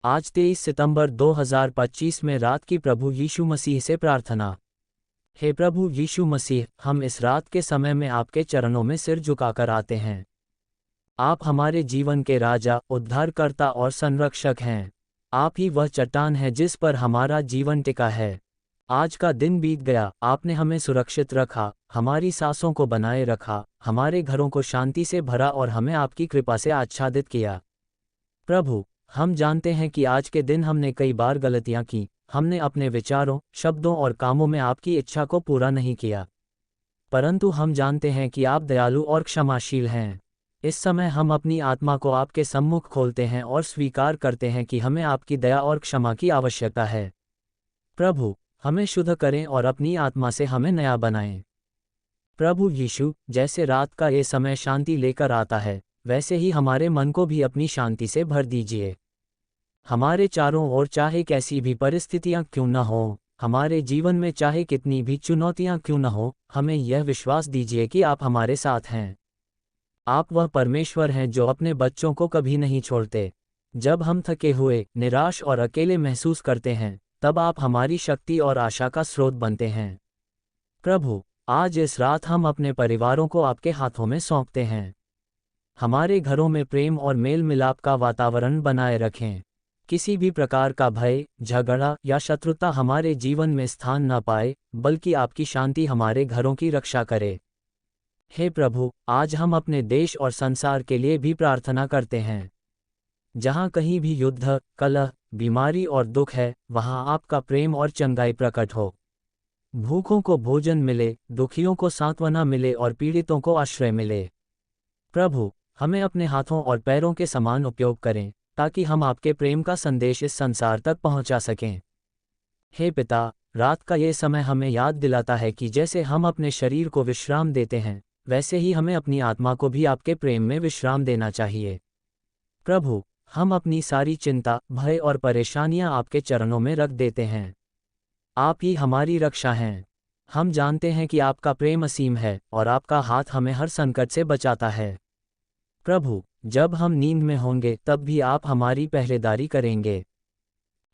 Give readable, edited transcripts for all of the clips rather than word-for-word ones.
आज 23 सितंबर 2025 में रात की प्रभु यीशु मसीह से प्रार्थना। हे प्रभु यीशु मसीह, हम इस रात के समय में आपके चरणों में सिर झुकाकर आते हैं। आप हमारे जीवन के राजा, उद्धारकर्ता और संरक्षक हैं। आप ही वह चट्टान है जिस पर हमारा जीवन टिका है। आज का दिन बीत गया, आपने हमें सुरक्षित रखा, हमारी सांसों को बनाए रखा, हमारे घरों को शांति से भरा और हमें आपकी कृपा से आच्छादित किया। प्रभु, हम जानते हैं कि आज के दिन हमने कई बार गलतियां की। हमने अपने विचारों, शब्दों और कामों में आपकी इच्छा को पूरा नहीं किया। परंतु हम जानते हैं कि आप दयालु और क्षमाशील हैं। इस समय हम अपनी आत्मा को आपके सम्मुख खोलते हैं और स्वीकार करते हैं कि हमें आपकी दया और क्षमा की आवश्यकता है। प्रभु, हमें शुद्ध करें और अपनी आत्मा से हमें नया बनाएं। प्रभु यीशु, जैसे रात का ये समय शांति लेकर आता है, वैसे ही हमारे मन को भी अपनी शांति से भर दीजिए। हमारे चारों ओर चाहे कैसी भी परिस्थितियां क्यों न हो, हमारे जीवन में चाहे कितनी भी चुनौतियां क्यों न हो, हमें यह विश्वास दीजिए कि आप हमारे साथ हैं। आप वह परमेश्वर हैं जो अपने बच्चों को कभी नहीं छोड़ते। जब हम थके हुए, निराश और अकेले महसूस करते हैं, तब आप हमारी शक्ति और आशा का स्रोत बनते हैं। प्रभु, आज इस रात हम अपने परिवारों को आपके हाथों में सौंपते हैं। हमारे घरों में प्रेम और मेल मिलाप का वातावरण बनाए रखें। किसी भी प्रकार का भय, झगड़ा या शत्रुता हमारे जीवन में स्थान न पाए, बल्कि आपकी शांति हमारे घरों की रक्षा करे। हे प्रभु, आज हम अपने देश और संसार के लिए भी प्रार्थना करते हैं। जहाँ कहीं भी युद्ध, कलह, बीमारी और दुख है, वहाँ आपका प्रेम और चंगाई प्रकट हो। भूखों को भोजन मिले, दुखियों को सांत्वना मिले और पीड़ितों को आश्रय मिले। प्रभु, हमें अपने हाथों और पैरों के समान उपयोग करें, ताकि हम आपके प्रेम का संदेश इस संसार तक पहुंचा सकें। हे पिता, रात का ये समय हमें याद दिलाता है कि जैसे हम अपने शरीर को विश्राम देते हैं, वैसे ही हमें अपनी आत्मा को भी आपके प्रेम में विश्राम देना चाहिए। प्रभु, हम अपनी सारी चिंता, भय और परेशानियां आपके चरणों में रख देते हैं। आप ही हमारी रक्षा हैं। हम जानते हैं कि आपका प्रेम असीम है और आपका हाथ हमें हर संकट से बचाता है। प्रभु, जब हम नींद में होंगे तब भी आप हमारी पहरेदारी करेंगे।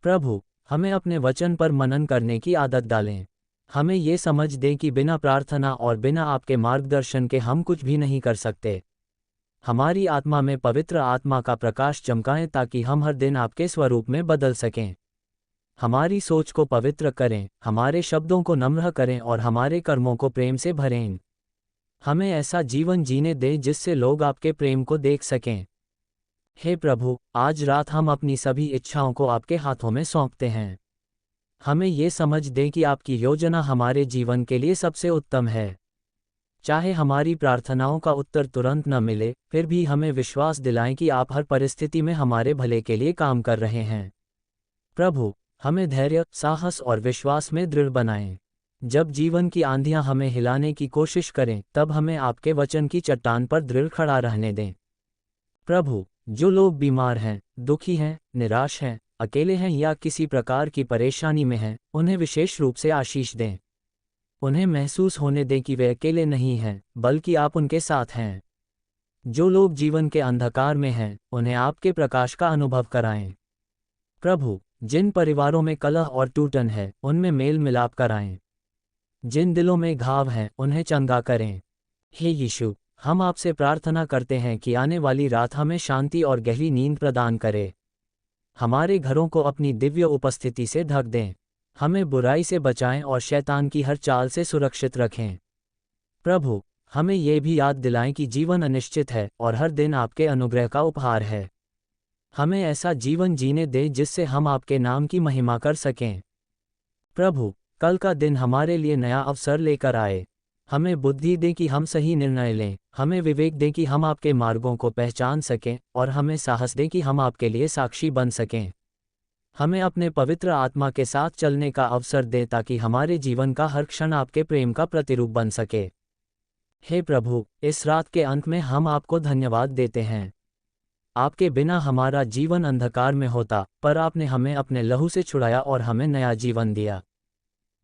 प्रभु, हमें अपने वचन पर मनन करने की आदत डालें। हमें ये समझ दें कि बिना प्रार्थना और बिना आपके मार्गदर्शन के हम कुछ भी नहीं कर सकते। हमारी आत्मा में पवित्र आत्मा का प्रकाश चमकाएं ताकि हम हर दिन आपके स्वरूप में बदल सकें। हमारी सोच को पवित्र करें, हमारे शब्दों को नम्र करें और हमारे कर्मों को प्रेम से भरें। हमें ऐसा जीवन जीने दें जिससे लोग आपके प्रेम को देख सकें। हे प्रभु, आज रात हम अपनी सभी इच्छाओं को आपके हाथों में सौंपते हैं। हमें ये समझ दें कि आपकी योजना हमारे जीवन के लिए सबसे उत्तम है। चाहे हमारी प्रार्थनाओं का उत्तर तुरंत न मिले, फिर भी हमें विश्वास दिलाएं कि आप हर परिस्थिति में हमारे भले के लिए काम कर रहे हैं। प्रभु, हमें धैर्य, साहस और विश्वास में दृढ़ बनाएं। जब जीवन की आंधियां हमें हिलाने की कोशिश करें, तब हमें आपके वचन की चट्टान पर दृढ़ खड़ा रहने दें। प्रभु, जो लोग बीमार हैं, दुखी हैं, निराश हैं, अकेले हैं या किसी प्रकार की परेशानी में हैं, उन्हें विशेष रूप से आशीष दें। उन्हें महसूस होने दें कि वे अकेले नहीं हैं, बल्कि आप उनके साथ हैं। जो लोग जीवन के अंधकार में हैं, उन्हें आपके प्रकाश का अनुभव कराएं। प्रभु, जिन परिवारों में कलह और टूटन है, उनमें मेल मिलाप कराएं। जिन दिलों में घाव हैं, उन्हें चंगा करें। हे यीशु, हम आपसे प्रार्थना करते हैं कि आने वाली रात हमें शांति और गहरी नींद प्रदान करे। हमारे घरों को अपनी दिव्य उपस्थिति से ढक दें। हमें बुराई से बचाएं और शैतान की हर चाल से सुरक्षित रखें। प्रभु, हमें ये भी याद दिलाएं कि जीवन अनिश्चित है और हर दिन आपके अनुग्रह का उपहार है। हमें ऐसा जीवन जीने दें जिससे हम आपके नाम की महिमा कर सकें। प्रभु, कल का दिन हमारे लिए नया अवसर लेकर आए। हमें बुद्धि दें कि हम सही निर्णय लें, हमें विवेक दें कि हम आपके मार्गों को पहचान सकें, और हमें साहस दें कि हम आपके लिए साक्षी बन सकें। हमें अपने पवित्र आत्मा के साथ चलने का अवसर दें ताकि हमारे जीवन का हर क्षण आपके प्रेम का प्रतिरूप बन सके। हे प्रभु, इस रात के अंत में हम आपको धन्यवाद देते हैं। आपके बिना हमारा जीवन अंधकार में होता, पर आपने हमें अपने लहू से छुड़ाया और हमें नया जीवन दिया।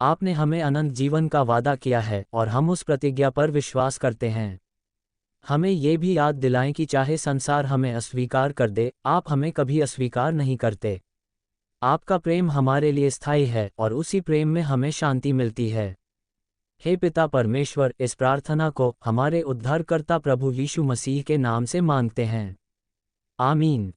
आपने हमें अनंत जीवन का वादा किया है और हम उस प्रतिज्ञा पर विश्वास करते हैं। हमें ये भी याद दिलाएं कि चाहे संसार हमें अस्वीकार कर दे, आप हमें कभी अस्वीकार नहीं करते। आपका प्रेम हमारे लिए स्थायी है और उसी प्रेम में हमें शांति मिलती है। हे पिता परमेश्वर, इस प्रार्थना को हमारे उद्धारकर्ता प्रभु यीशु मसीह के नाम से मांगते हैं। आमीन।